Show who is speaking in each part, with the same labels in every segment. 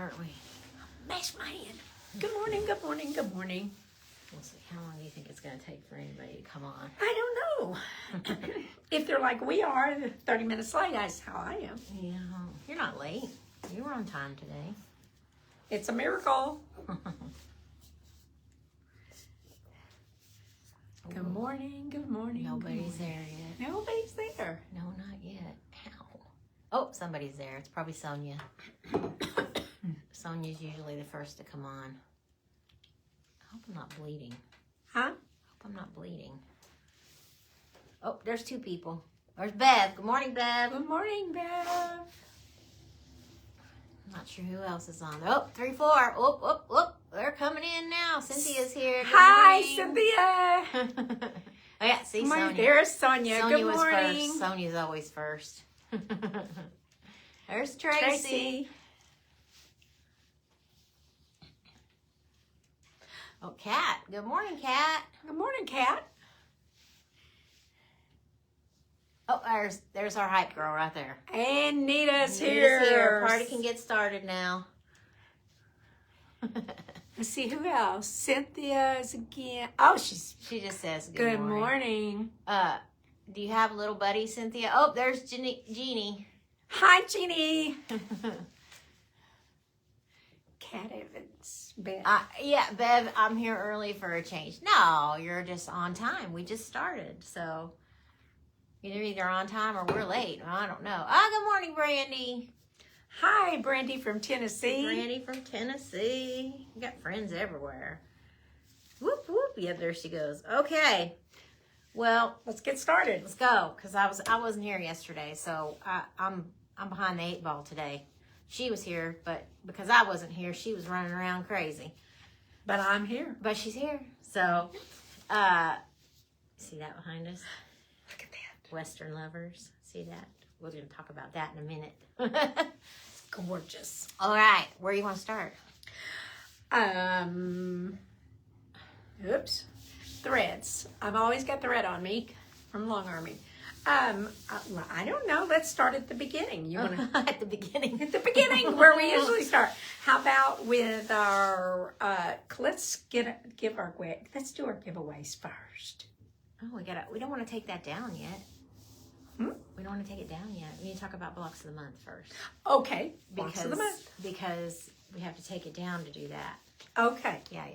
Speaker 1: aren't we?
Speaker 2: Mess my hand. Good morning, good morning, good morning.
Speaker 1: We'll see. How long do you think it's going to take for anybody to come on?
Speaker 2: I don't know. If they're like we are, 30 minutes late, that's how I am.
Speaker 1: Yeah, you're not late. You were on time today.
Speaker 2: It's a miracle. Good morning, good morning.
Speaker 1: Nobody's
Speaker 2: good morning.
Speaker 1: there yet.
Speaker 2: Nobody's there.
Speaker 1: No, not yet. Ow. Oh, somebody's there. It's probably Sonia. Sonia's usually the first to come on. I hope I'm not bleeding.
Speaker 2: Huh?
Speaker 1: I hope I'm not bleeding. Oh, there's two people. There's Bev. Good morning, Bev.
Speaker 2: Good morning, Bev.
Speaker 1: I'm not sure who else is on. Oh, 3, 4. Oh, they're coming in now. Cynthia's here. Good
Speaker 2: Hi,
Speaker 1: morning.
Speaker 2: Cynthia.
Speaker 1: Oh, yeah, see, Sonia.
Speaker 2: There's Sonia.
Speaker 1: Sonia
Speaker 2: Good
Speaker 1: was
Speaker 2: morning.
Speaker 1: first. Sonia's always first. There's Tracy. Oh, Kat. Good morning, Kat.
Speaker 2: Good morning, Kat.
Speaker 1: Oh, there's our hype girl right there.
Speaker 2: And Nita's
Speaker 1: Nita's
Speaker 2: here.
Speaker 1: here. Party can get started now.
Speaker 2: Let's see who else. Cynthia's again. Oh,
Speaker 1: She just says
Speaker 2: good morning.
Speaker 1: Do you have a little buddy, Cynthia? Oh, there's Jeannie.
Speaker 2: Hi, Jeannie. Cat Evans. Bev.
Speaker 1: Yeah, Bev, I'm here early for a change. No, you're just on time. We just started, so you're either on time or we're late. I don't know. Good morning, Brandy.
Speaker 2: Hi, Brandy from Tennessee.
Speaker 1: Brandy from Tennessee. You got friends everywhere. Whoop, whoop. Yeah, there she goes. Okay. Well,
Speaker 2: Let's get started.
Speaker 1: let's go, because I wasn't here yesterday, so I'm behind the 8 ball today. She was here, but because I wasn't here, she was running around crazy.
Speaker 2: But I'm here.
Speaker 1: But she's here. So, see that behind us?
Speaker 2: Look at that.
Speaker 1: Western lovers. See that? We're going to talk about that in a minute.
Speaker 2: Gorgeous.
Speaker 1: All right. Where do you want to start?
Speaker 2: Oops. Threads. I've always got thread on me from Long Army. I don't know. Let's start at the beginning. You want to
Speaker 1: At the beginning.
Speaker 2: at the beginning where we usually start. How about with our? Let's do our giveaways first.
Speaker 1: Oh, we don't want to take that down yet.
Speaker 2: Hmm?
Speaker 1: We don't want to take it down yet. We need to talk about blocks of the month first.
Speaker 2: Okay. Blocks of the month.
Speaker 1: Because we have to take it down to do that.
Speaker 2: Okay.
Speaker 1: Yeah.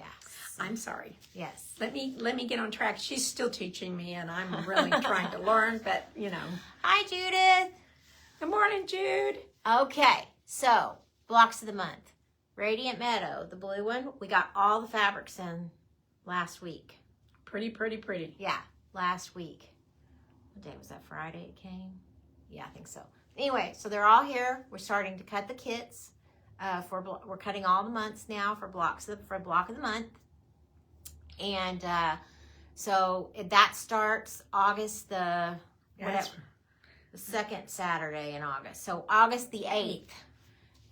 Speaker 2: I'm sorry.
Speaker 1: Yes.
Speaker 2: Let me get on track. She's still teaching me, and I'm really trying to learn. But
Speaker 1: Hi, Judith.
Speaker 2: Good morning, Jude.
Speaker 1: Okay, so blocks of the month. Radiant Meadow, the blue one. We got all the fabrics in last week.
Speaker 2: Pretty.
Speaker 1: Yeah, last week. What day was that? Friday it came? Yeah, I think so. Anyway, so they're all here. We're starting to cut the kits. We're cutting all the months now for block of the month. And so that starts August the second Saturday in August. So August the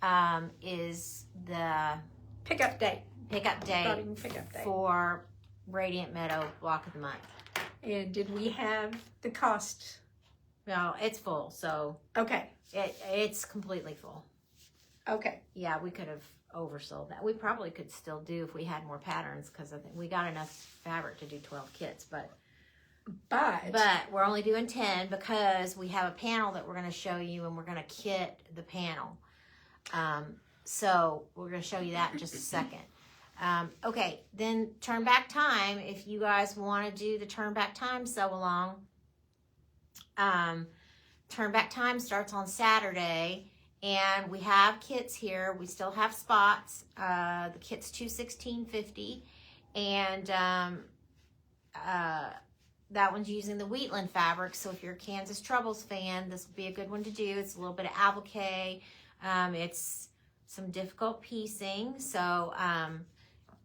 Speaker 1: 8th is the
Speaker 2: Pickup date.
Speaker 1: Starting
Speaker 2: pickup date.
Speaker 1: For Radiant Meadow block of the month.
Speaker 2: And did we have the cost?
Speaker 1: Well, it's full, so
Speaker 2: Okay.
Speaker 1: it's completely full.
Speaker 2: Okay.
Speaker 1: Yeah, we could have oversold that. We probably could still do if we had more patterns, because I think we got enough fabric to do 12 kits, but we're only doing 10 because we have a panel that we're going to show you, and we're going to kit the panel. So we're going to show you that in just a second. Okay, then turn back time. If you guys want to do the turn back time sew along, turn back time starts on Saturday. And we have kits here. We still have spots. The kit's $216.50, and that one's using the Wheatland fabric. So if you're a Kansas Troubles fan, this would be a good one to do. It's a little bit of applique. It's some difficult piecing. So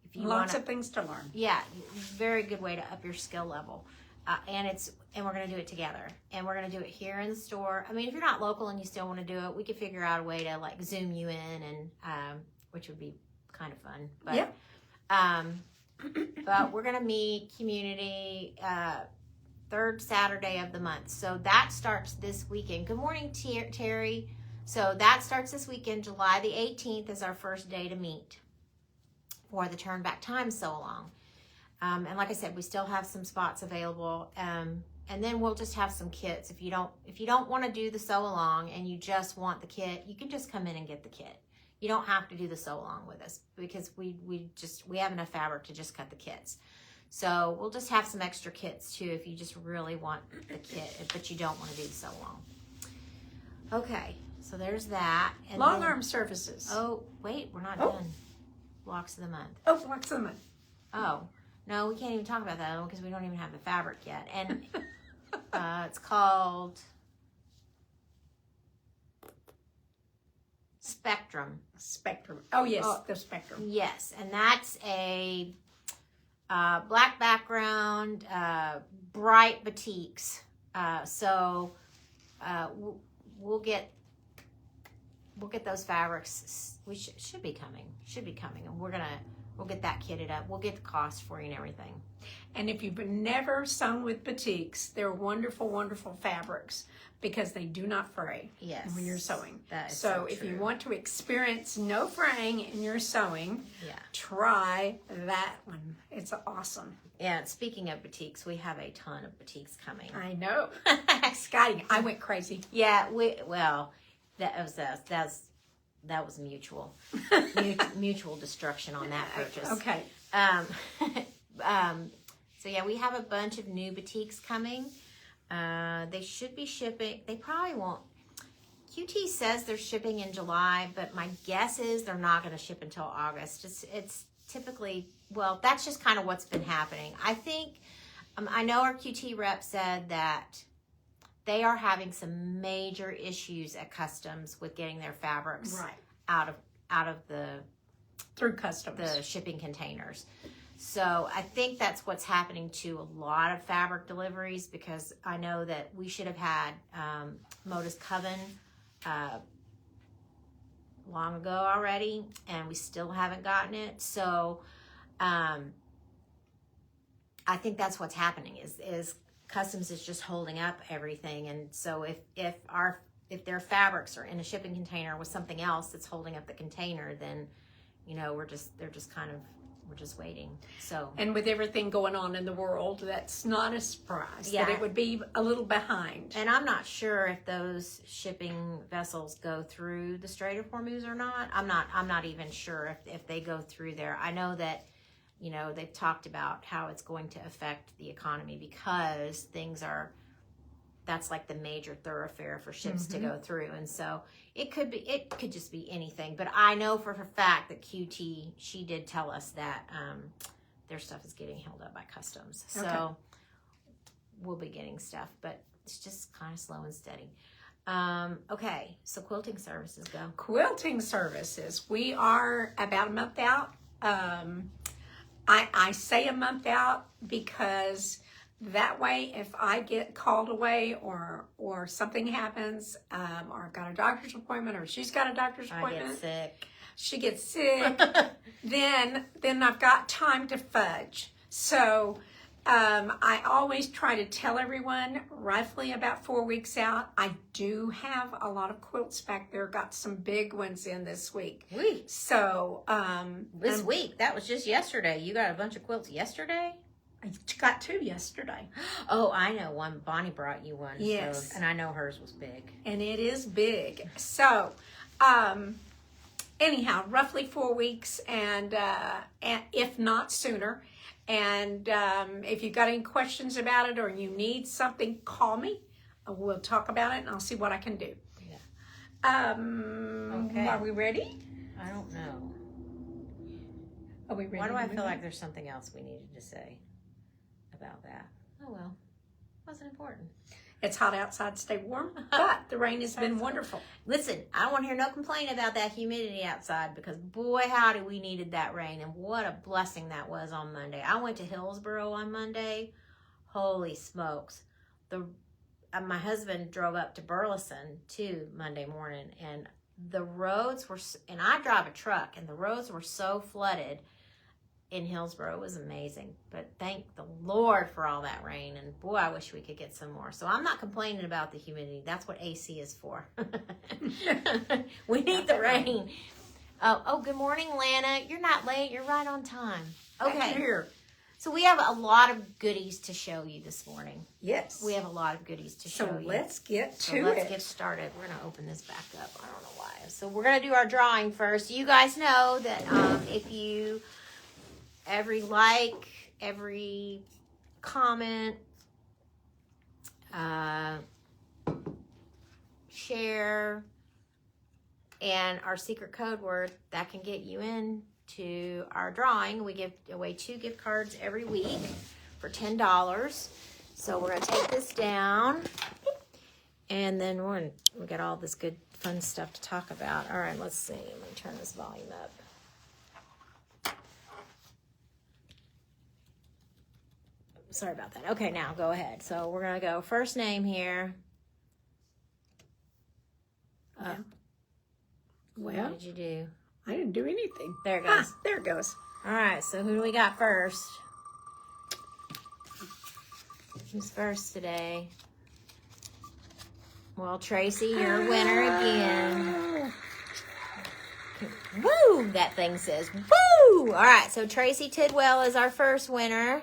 Speaker 1: if you
Speaker 2: Lots of things to learn.
Speaker 1: Yeah, very good way to up your skill level. And we're going to do it together. And we're going to do it here in the store. I mean, if you're not local and you still want to do it, we could figure out a way to like Zoom you in, and which would be kind of fun. But,
Speaker 2: Yep.
Speaker 1: But we're going to meet community third Saturday of the month. So that starts this weekend. Good morning, Terry. So that starts this weekend. July the 18th is our first day to meet for the Turn Back Time sew-along. And like I said, we still have some spots available. And then we'll just have some kits. If you don't want to do the sew-along and you just want the kit, you can just come in and get the kit. You don't have to do the sew-along with us because we have enough fabric to just cut the kits. So we'll just have some extra kits too if you just really want the kit, but you don't want to do the sew-along. Okay, so there's that. And
Speaker 2: Long arm services.
Speaker 1: Oh, wait, we're not done. Blocks of the month.
Speaker 2: Oh, blocks of the month.
Speaker 1: Oh, no, we can't even talk about that because we don't even have the fabric yet. And it's called Spectrum.
Speaker 2: Spectrum. Oh, yes, the Spectrum.
Speaker 1: Yes, and that's a black background, bright batiks. So we'll get those fabrics. We should be coming. And we'll get that kitted up. We'll get the cost for you and everything.
Speaker 2: And if you've never sewn with batiks, they're wonderful, wonderful fabrics because they do not fray when you're sewing.
Speaker 1: That is
Speaker 2: so if you want to experience no fraying in your sewing, try that one. It's awesome.
Speaker 1: Yeah, speaking of batiks, we have a ton of batiks coming.
Speaker 2: I know. Exciting. I went crazy.
Speaker 1: Yeah, that was mutual. Mutual destruction on that purchase.
Speaker 2: Okay.
Speaker 1: So yeah, we have a bunch of new batiks coming. They should be shipping. They probably won't. QT says they're shipping in July, but my guess is they're not going to ship until August. It's typically, well, that's just kind of what's been happening. I think, I know our QT rep said that they are having some major issues at customs with getting their fabrics out of the
Speaker 2: through customs,
Speaker 1: the shipping containers. So I think that's what's happening to a lot of fabric deliveries, because I know that we should have had Modus Coven long ago already, and we still haven't gotten it. So I think that's what's happening is customs is just holding up everything. And so if their fabrics are in a shipping container with something else that's holding up the container, then we're just waiting. So,
Speaker 2: and with everything going on in the world, that's not a surprise that it would be a little behind.
Speaker 1: And I'm not sure if those shipping vessels go through the Strait of Hormuz or not. I'm not even sure if they go through there. I know that they've talked about how it's going to affect the economy because that's like the major thoroughfare for ships to go through. And so it could just be anything. But I know for a fact that QT, she did tell us that their stuff is getting held up by customs. So we'll be getting stuff, but it's just kind of slow and steady. Okay, so quilting services go.
Speaker 2: Quilting services. We are about a month out. I say a month out because that way, if I get called away or something happens, or I've got a doctor's appointment, or she's got a doctor's appointment,
Speaker 1: I get sick.
Speaker 2: She gets sick, then I've got time to fudge. So I always try to tell everyone roughly about 4 weeks out. I do have a lot of quilts back there. Got some big ones in this week. So
Speaker 1: this week, that was just yesterday. You got a bunch of quilts yesterday?
Speaker 2: I got 2 yesterday.
Speaker 1: Oh, I know one. Bonnie brought you one.
Speaker 2: Yes.
Speaker 1: So, and I know hers was big.
Speaker 2: And it is big. So, anyhow, roughly 4 weeks, and if not sooner. And if you've got any questions about it or you need something, call me. We'll talk about it, and I'll see what I can do.
Speaker 1: Yeah. Okay.
Speaker 2: Are we ready?
Speaker 1: I don't know.
Speaker 2: Are we ready?
Speaker 1: Why do I feel like there's something else we needed to say about that? Oh well, wasn't important.
Speaker 2: It's hot outside, stay warm, but the rain has been wonderful.
Speaker 1: Listen, I don't want to hear no complaint about that humidity outside, because boy howdy, we needed that rain, and what a blessing that was on Monday. I went to Hillsboro on Monday. Holy smokes. My husband drove up to Burleson too Monday morning, and the roads were, and I drive a truck, and the roads were so flooded. in Hillsborough. It was amazing. But thank the Lord for all that rain. And boy, I wish we could get some more. So I'm not complaining about the humidity. That's what AC is for. We need the rain. Oh, good morning, Lana. You're not late. You're right on time. Okay.
Speaker 2: Here.
Speaker 1: So we have a lot of goodies to show you this morning.
Speaker 2: Yes.
Speaker 1: We have a lot of goodies to show you.
Speaker 2: Let's get to
Speaker 1: Let's
Speaker 2: it.
Speaker 1: get started. We're going to open this back up. I don't know why. So we're going to do our drawing first. You guys know that if you, every like, every comment, share, and our secret code word, that can get you in to our drawing. We give away 2 gift cards every week for $10. So we're going to take this down, and then we got all this good fun stuff to talk about. All right, let's see. I'm going to turn this volume up. Sorry about that. Okay, now go ahead. So we're going to go first name here.
Speaker 2: Well,
Speaker 1: What did you do?
Speaker 2: I didn't do anything.
Speaker 1: There it goes.
Speaker 2: There it goes.
Speaker 1: All right, so who do we got first? Who's first today? Well, Tracy, you're a winner again. Woo! That thing says woo! All right, so Tracy Tidwell is our first winner.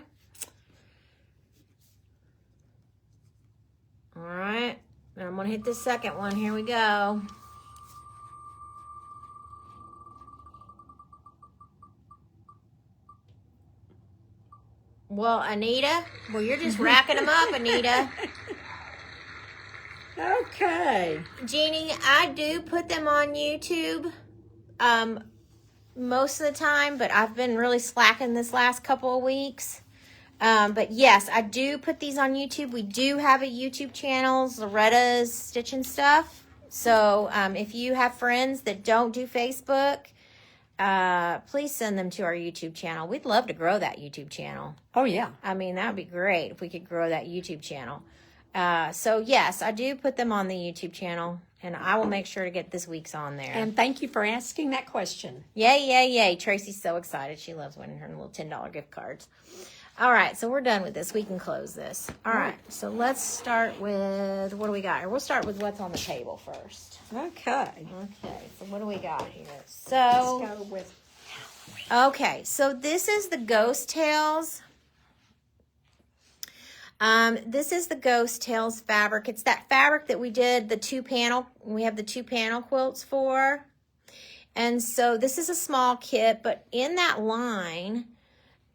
Speaker 1: All right, and I'm going to hit the second one. Here we go. Well, Anita, you're just racking them up, Anita.
Speaker 2: Okay.
Speaker 1: Jeannie, I do put them on YouTube most of the time, but I've been really slacking this last couple of weeks. But yes, I do put these on YouTube. We do have a YouTube channel, Loretta's Stitching Stuff. So if you have friends that don't do Facebook, please send them to our YouTube channel. We'd love to grow that YouTube channel.
Speaker 2: Oh, yeah.
Speaker 1: I mean, that would be great if we could grow that YouTube channel. So yes, I do put them on the YouTube channel, and I will make sure to get this week's on there.
Speaker 2: And thank you for asking that question.
Speaker 1: Yay, yay, yay. Tracy's so excited. She loves winning her little $10 gift cards. All right, so we're done with this. We can close this. All right, so let's start with, what do we got here? We'll start with what's on the table first.
Speaker 2: Okay.
Speaker 1: Okay, so what do we got here? So,
Speaker 2: Let's go with
Speaker 1: okay, so this is the Ghost Tales. This is the Ghost Tales fabric. It's that fabric that we did we have the 2-panel quilts for. And so this is a small kit, but in that line,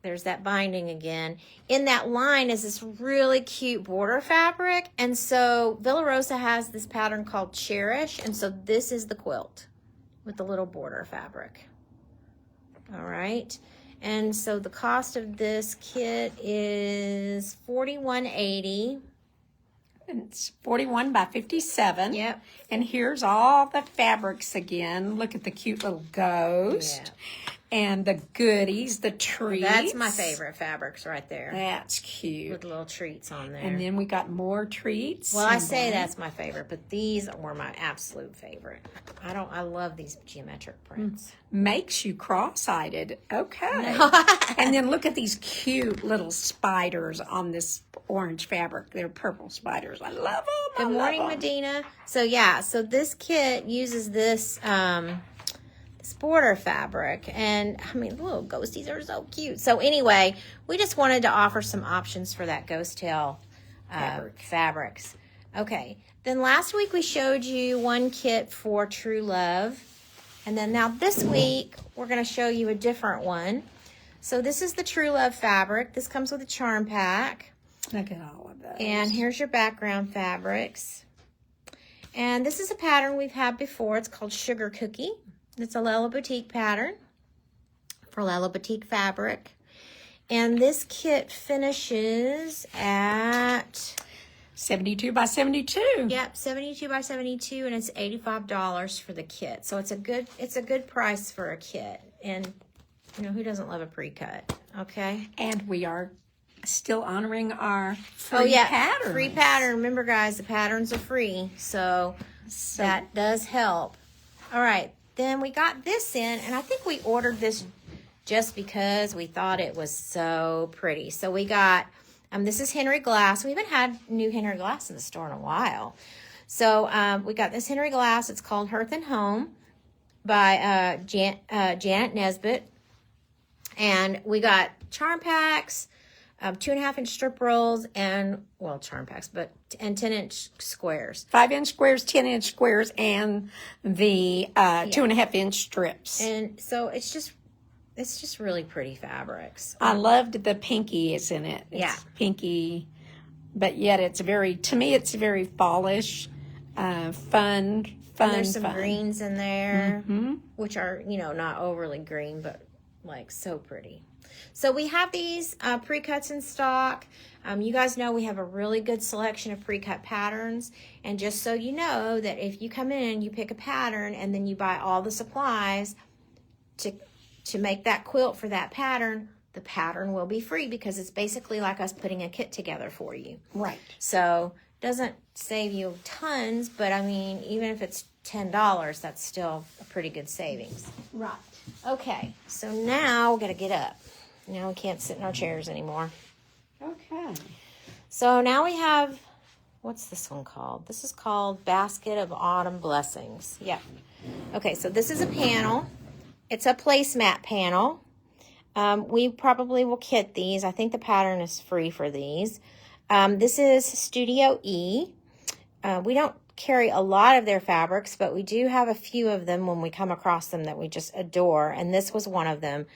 Speaker 1: there's that binding again. In that line is this really cute border fabric. And so Villa Rosa has this pattern called Cherish. And so this is the quilt with the little border fabric. All right. And so the cost of this kit is $41.80.
Speaker 2: It's 41 by 57.
Speaker 1: Yep.
Speaker 2: And here's all the fabrics again. Look at the cute little ghost.
Speaker 1: Yeah.
Speaker 2: And the goodies, the treats.
Speaker 1: That's my favorite fabrics right there.
Speaker 2: That's cute.
Speaker 1: With little treats on there.
Speaker 2: And then we got more treats.
Speaker 1: Well, I say that's my favorite, but these were my absolute favorite. I love these geometric prints.
Speaker 2: Makes you cross-eyed. Okay. And then look at these cute little spiders on this orange fabric. They're purple spiders. I love them.
Speaker 1: Good morning, Medina. So yeah, so this kit uses this border fabric, and I mean, the little ghosties are so cute. So anyway, we just wanted to offer some options for that ghost tail fabrics. Okay, then last week we showed you one kit for True Love, and then now this week we're going to show you a different one. So this is the True Love fabric. This comes with a charm pack.
Speaker 2: Look at all of those.
Speaker 1: And here's your background fabrics. And this is a pattern we've had before. It's called Sugar Cookie. It's a Lella Boutique pattern for Lella Boutique fabric. And this kit finishes at
Speaker 2: 72 by 72.
Speaker 1: Yep, 72 by 72, and it's $85 for the kit. So it's a good price for a kit. And you know, who doesn't love a pre-cut? Okay.
Speaker 2: And we are still honoring our free pattern.
Speaker 1: Free pattern. Remember, guys, the patterns are free, so that does help. All right. Then we got this in, and I think we ordered this just because we thought it was so pretty. So we got, this is Henry Glass. We haven't had new Henry Glass in the store in a while. So we got this Henry Glass. It's called Hearth and Home by Janet Nesbitt. And we got charm packs, 2.5-inch strip rolls, and, well, charm packs, and 10-inch squares.
Speaker 2: 5-inch squares, 10-inch squares, and the 2.5-inch strips.
Speaker 1: And so it's just really pretty fabrics.
Speaker 2: I loved the pinky is in it. It's pinky, but yet it's to me, it's very fallish, fun.
Speaker 1: And there's some greens in there, which are, not overly green, but like so pretty. So we have these pre-cuts in stock. You guys know we have a really good selection of pre-cut patterns. And just so you know that if you come in, you pick a pattern, and then you buy all the supplies to make that quilt for that pattern, the pattern will be free because it's basically like us putting a kit together for you.
Speaker 2: Right.
Speaker 1: So it doesn't save you tons, but I mean, even if it's $10, that's still a pretty good savings.
Speaker 2: Right.
Speaker 1: Okay, so now we're going to get up. Now we can't sit in our chairs anymore.
Speaker 2: Okay.
Speaker 1: So now we have, what's this one called? This is called Basket of Autumn Blessings. Yep. Okay, so this is a panel. It's a placemat panel. We probably will kit these. I think the pattern is free for these. This is Studio E. We don't carry a lot of their fabrics, but we do have a few of them when we come across them that we just adore, and this was one of them.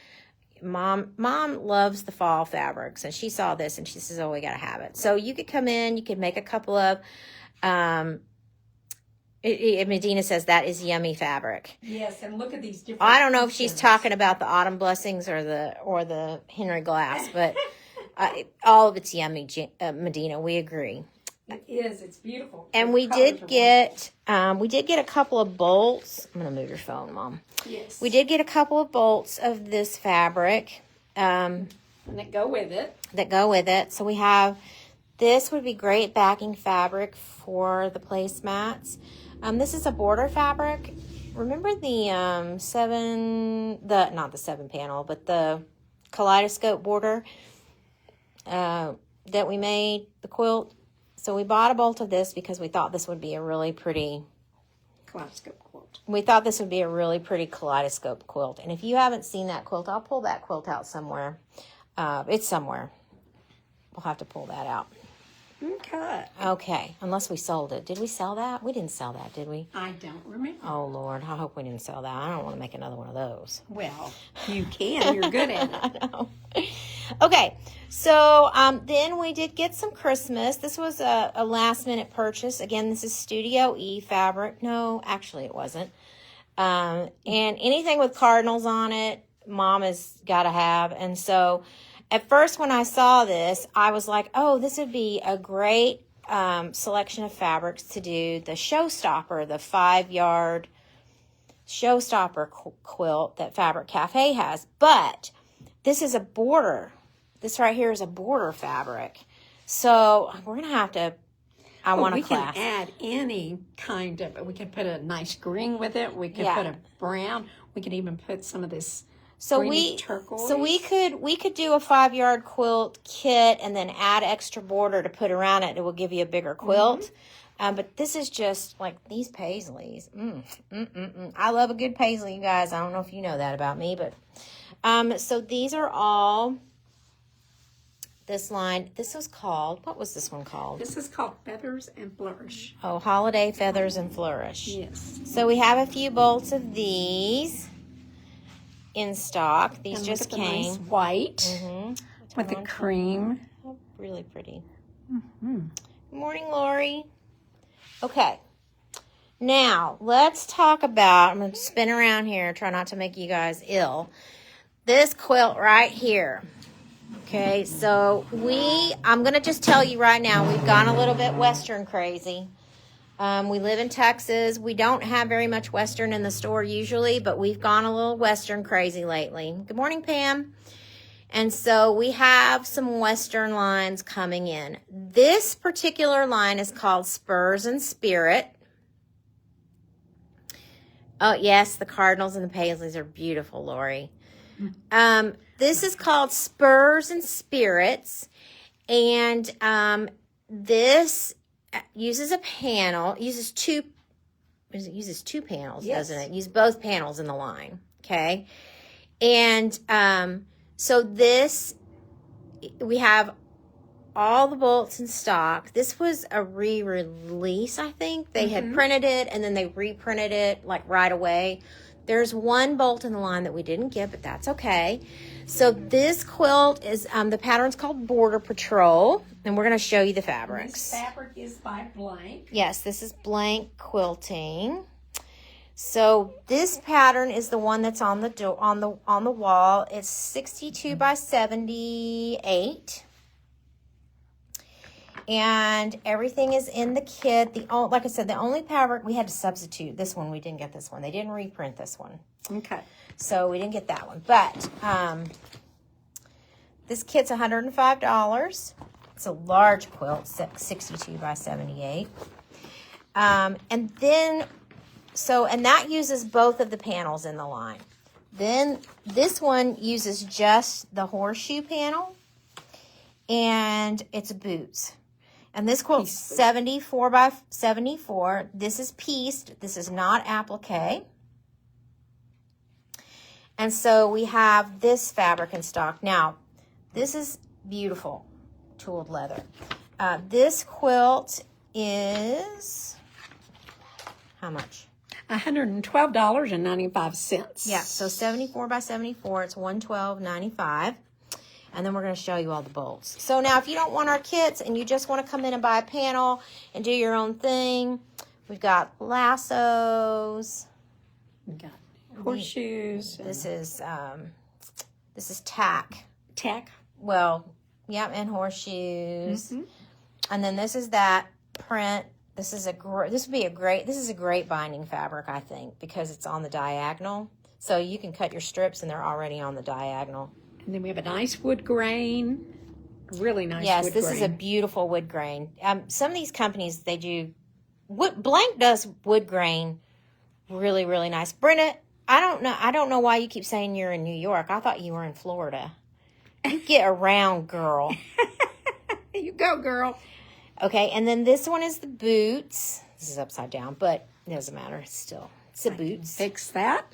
Speaker 1: Mom loves the fall fabrics, and she saw this and she says, oh, we gotta have it. So you could come in, you could make a couple of Medina says that is yummy fabric.
Speaker 2: Yes, and look at these different
Speaker 1: I don't know if she's talking about the Autumn Blessings or the Henry Glass, but all of it's yummy, Medina, we agree.
Speaker 2: It is. It's beautiful.
Speaker 1: And we did get a couple of bolts. I'm going to move your phone, Mom.
Speaker 2: Yes.
Speaker 1: We did get a couple of bolts of this fabric.
Speaker 2: And that go with it. So we have, this would be great backing fabric for the placemats. This is a border fabric. Remember the not the 7 panel, but the kaleidoscope border that we made, the quilt. So we bought a bolt of this because we thought this would be a really pretty kaleidoscope quilt.
Speaker 1: We thought this would be a really pretty kaleidoscope quilt. And if you haven't seen that quilt, I'll pull that quilt out somewhere. It's somewhere. We'll have to pull that out. Okay. Unless we sold it. Did we sell that? We didn't sell that, did we?
Speaker 2: I don't remember.
Speaker 1: Oh, Lord. I hope we didn't sell that. I don't want to make another one of those.
Speaker 2: Well, you can. You're good at it.
Speaker 1: I know. Okay. So then we did get some Christmas. This was a last-minute purchase. Again, this is Studio E fabric. No, actually it wasn't. And anything with cardinals on it, Mom has got to have. And so at first when I saw this, I was like, oh, this would be a great selection of fabrics to do the showstopper, the 5-yard showstopper quilt that Fabric Cafe has. But this is a border. This right here is a border fabric. So we're going to have to, I want a class.
Speaker 2: We can add any kind of, we could put a nice green with it. We could put a brown. We could even put some of this turquoise.
Speaker 1: So we could do a 5-yard quilt kit and then add extra border to put around it. It will give you a bigger quilt. But this is just like these paisleys. I love a good paisley, you guys. I don't know if you know that about me, but so these are all this line. This was called, what was this one called?
Speaker 2: This is called Feathers and Flourish.
Speaker 1: Oh, Holiday Feathers and Flourish.
Speaker 2: Yes.
Speaker 1: So we have a few bolts of these in stock. These just came.
Speaker 2: Nice white with the cream.
Speaker 1: Oh, really pretty. Good morning, Lori. Okay. Now, let's talk about, I'm going to spin around here, try not to make you guys ill. This quilt right here. Okay, so I'm going to just tell you right now, we've gone a little bit Western crazy. We live in Texas. We don't have very much Western in the store usually, but we've gone a little Western crazy lately. Good morning, Pam. And so we have some Western lines coming in. This particular line is called Spurs and Spirit. Oh, yes, the cardinals and the paisleys are beautiful, Lori. This is called Spurs and Spirits, and this uses a panel. Uses two panels,
Speaker 2: Yes.
Speaker 1: doesn't it? Use both panels in the line. Okay, and so this we have all the bolts in stock. This was a re-release, I think. They had printed it and then they reprinted it like right away. There's one bolt in the line that we didn't get, but that's okay. So this quilt is, the pattern's called Border Patrol, and we're going to show you the fabrics.
Speaker 2: This fabric is by Blank.
Speaker 1: Yes, this is Blank Quilting. So this pattern is the one that's on the wall. It's 62 by 78. And everything is in the kit. Like I said, the only fabric we had to substitute this one. We didn't get this one. They didn't reprint this one.
Speaker 2: Okay.
Speaker 1: So we didn't get that one. But this kit's $105. It's a large quilt, 62 by 78. And that uses both of the panels in the line. Then this one uses just the horseshoe panel. And it's boots. And this quilt's 74 by 74. This is pieced. This is not applique. And so we have this fabric in stock. Now, this is beautiful tooled leather. This quilt is, how much?
Speaker 2: $112.95.
Speaker 1: Yeah, so 74 by 74. It's $112.95. And then we're going to show you all the bolts. So now if you don't want our kits and you just want to come in and buy a panel and do your own thing, we've got lassos.
Speaker 2: We've got horseshoes.
Speaker 1: This is tack.
Speaker 2: Tack.
Speaker 1: Well, yeah, and horseshoes. And then this is that print. This is a great binding fabric, I think, because it's on the diagonal. So you can cut your strips and they're already on the diagonal.
Speaker 2: And then we have a nice wood grain, really nice wood grain.
Speaker 1: Yes, this is a beautiful wood grain. Some of these companies, they do, Blank does wood grain really, really nice. Brenda, I don't know why you keep saying you're in New York. I thought you were in Florida. You get around, girl.
Speaker 2: You go, girl.
Speaker 1: Okay, and then this one is the boots. This is upside down, but it doesn't matter. It's the boots.
Speaker 2: Fix that.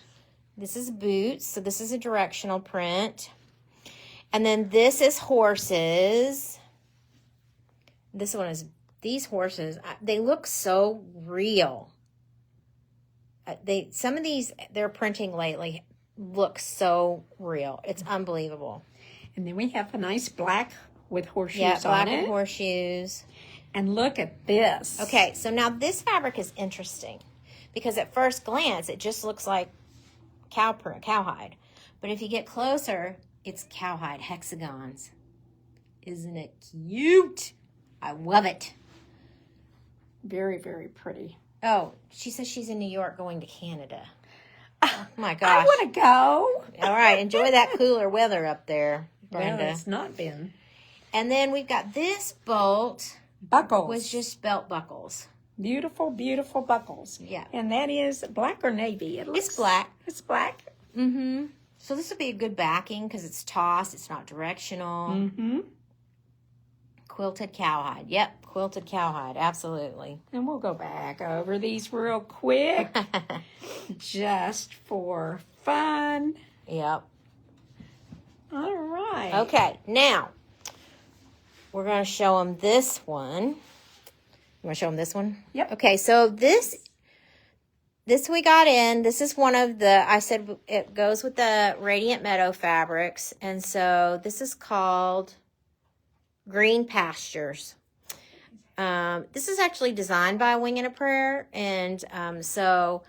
Speaker 1: This is boots, so this is a directional print. And then this is horses. This one is, these horses, they look so real. Some of these they're printing lately look so real. It's unbelievable.
Speaker 2: And then we have a nice black with horseshoes
Speaker 1: Yeah, black
Speaker 2: on it.
Speaker 1: with horseshoes.
Speaker 2: And look at this.
Speaker 1: Okay, so now this fabric is interesting because at first glance it just looks like cowhide. But if you get closer, it's cowhide hexagons. Isn't it cute? I love it.
Speaker 2: Very, very pretty.
Speaker 1: Oh, she says she's in New York going to Canada. Oh my gosh.
Speaker 2: I want to go.
Speaker 1: All right, enjoy that cooler weather up there, Brenda.
Speaker 2: Well, it's not been.
Speaker 1: And then we've got this bolt.
Speaker 2: Buckles.
Speaker 1: Was just belt buckles.
Speaker 2: Beautiful, beautiful buckles.
Speaker 1: Yeah.
Speaker 2: And that is black or navy?
Speaker 1: It's black.
Speaker 2: It's black.
Speaker 1: Mm-hmm. So this would be a good backing because it's tossed. It's not directional.
Speaker 2: Mm-hmm.
Speaker 1: Quilted cowhide. Yep, quilted cowhide. Absolutely.
Speaker 2: And we'll go back over these real quick. Just for fun.
Speaker 1: Yep.
Speaker 2: All right.
Speaker 1: Okay, now we're going to show them this one. You want to show them this one?
Speaker 2: Yep.
Speaker 1: Okay, so this we got in. This is one of the, I said it goes with the Radiant Meadow fabrics. And so this is called Green Pastures. This is actually designed by Wing and a Prayer. And so...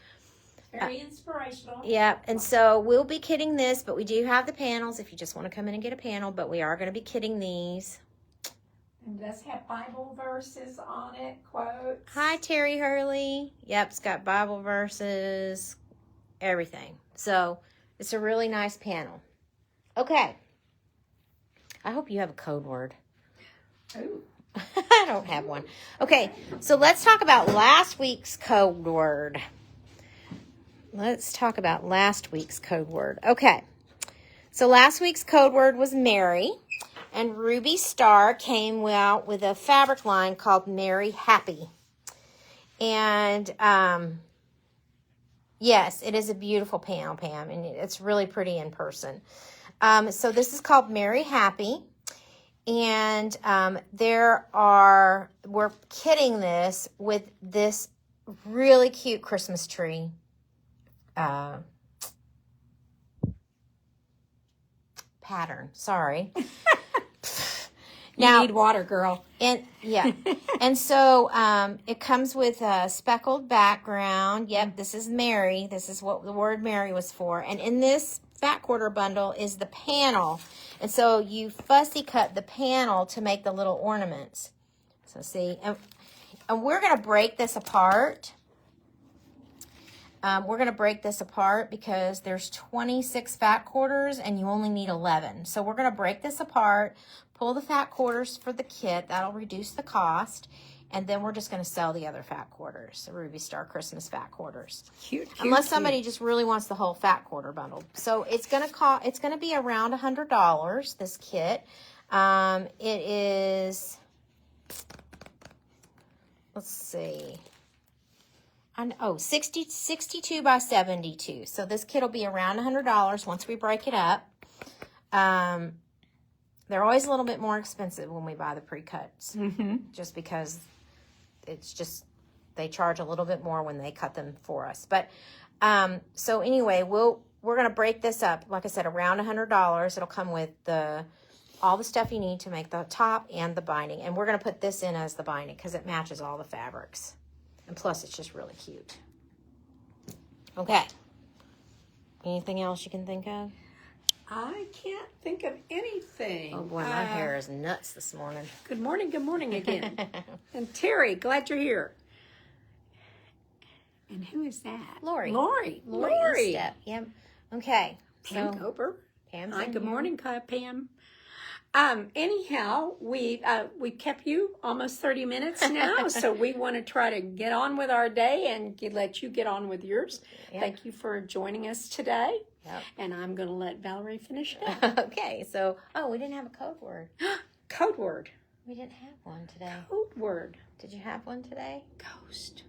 Speaker 2: Very inspirational.
Speaker 1: Yeah, and so we'll be kitting this, but we do have the panels if you just want to come in and get a panel, but we are going to be kitting these.
Speaker 2: And does have Bible verses on it, quotes.
Speaker 1: Hi, Terry Hurley. Yep, it's got Bible verses, everything. So it's a really nice panel. Okay. I hope you have a code word.
Speaker 2: Ooh.
Speaker 1: I don't have one. Okay, so let's talk about last week's code word. Let's talk about last week's code word. Okay, So last week's code word was Mary, and Ruby Star came out with a fabric line called Mary Happy. And yes, it is a beautiful Pam, and it's really pretty in person. So this is called Mary Happy, and we're kitting this with this really cute Christmas tree. Pattern. Sorry.
Speaker 2: You need water, girl.
Speaker 1: And yeah. And so it comes with a speckled background. Yep, this is Mary. This is what the word Mary was for. And in this fat quarter bundle is the panel. And so you fussy cut the panel to make the little ornaments. So see, and we're going to break this apart. We're going to break this apart because there's 26 fat quarters and you only need 11. So we're going to break this apart, pull the fat quarters for the kit. That'll reduce the cost. And then we're just going to sell the other fat quarters, the Ruby Star Christmas fat quarters.
Speaker 2: Cute.
Speaker 1: Unless somebody just really wants the whole fat quarter bundle. So it's going to be around $100, this kit. It is, let's see. 62 by 72. So this kit will be around $100 once we break it up. They're always a little bit more expensive when we buy the pre-cuts. Just because they charge a little bit more when they cut them for us. But so anyway, we're going to break this up. Like I said, around $100. It'll come with all the stuff you need to make the top and the binding. And we're going to put this in as the binding because it matches all the fabrics. And plus, it's just really cute. Okay. Anything else you can think of?
Speaker 2: I can't think of anything.
Speaker 1: Oh, boy, my hair is nuts this morning.
Speaker 2: Good morning again. And Terry, glad you're here. And who is that?
Speaker 1: Lori.
Speaker 2: Lori.
Speaker 1: Step. Yep. Okay.
Speaker 2: Pam
Speaker 1: So,
Speaker 2: Coper.
Speaker 1: Pam's
Speaker 2: Hi,
Speaker 1: in
Speaker 2: good
Speaker 1: here.
Speaker 2: morning, Pam. Anyhow, we kept you almost 30 minutes now, so we want to try to get on with our day and let you get on with yours.
Speaker 1: Yep.
Speaker 2: Thank you for joining us today.
Speaker 1: Yep.
Speaker 2: And I'm going to let Valerie finish it up.
Speaker 1: Okay. So, we didn't have a code word.
Speaker 2: Code word.
Speaker 1: We didn't have one today.
Speaker 2: Code word.
Speaker 1: Did you have one today?
Speaker 2: Ghost.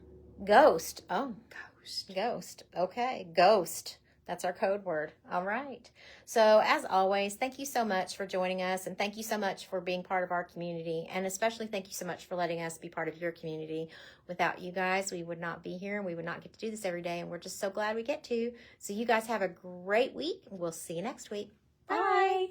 Speaker 1: Ghost. Oh,
Speaker 2: Ghost.
Speaker 1: ghost. Okay. Ghost. That's our code word. All right. So as always, thank you so much for joining us, and thank you so much for being part of our community, and especially thank you so much for letting us be part of your community. Without you guys, we would not be here, and we would not get to do this every day, and we're just so glad we get to. So you guys have a great week. We'll see you next week. Bye.